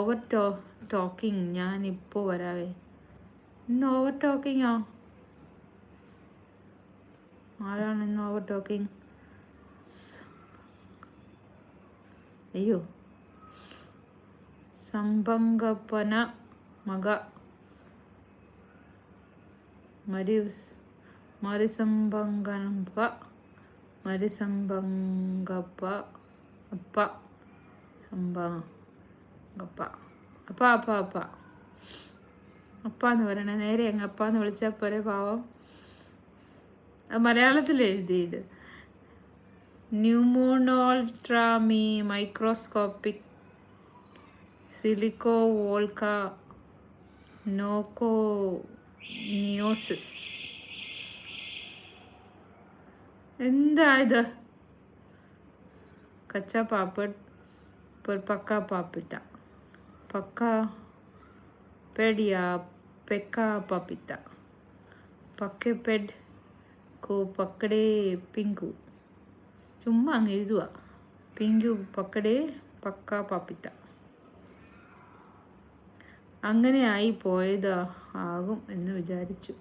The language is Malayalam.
Over talking. ഞാനിപ്പോൾ വരാവേ. ഇന്ന് ഓവർ ടോക്കിങ്ങോ? ആരാണ് ഇന്ന് ഓവർ ടോക്കിംഗ്? അയ്യോ, സംഭങ്കപ്പന മക മരിസംഭങ്കപ്പ അപ്പ സംഭങ്കപ്പ അപ്പ എന്ന് പറയണേ. നേരെ അങ്ങ് അപ്പാന്ന് വിളിച്ചാൽ പോരെ പാവം. അത് മലയാളത്തിൽ എഴുതിയിട്ട്. ന്യൂമോണോൾട്രാമി മൈക്രോസ്കോപ്പിക് സിലിക്കോ വോൾക്ക നോക്കോനിയോസിസ്. എന്താ ഇത്? കച്ചാ പാപ്പഡ് पर पक्का पापिता पक्का पेडिया पेक्का पापिता पक्के पेड को पकड़े पिंकू. ചുമ്മാ അങ്ങ് എഴുതുക. പിങ്കു പക്കടേ പക്ക പാപ്പിത്ത. അങ്ങനെ ആയി പോയത് ആകും എന്ന് വിചാരിച്ചു.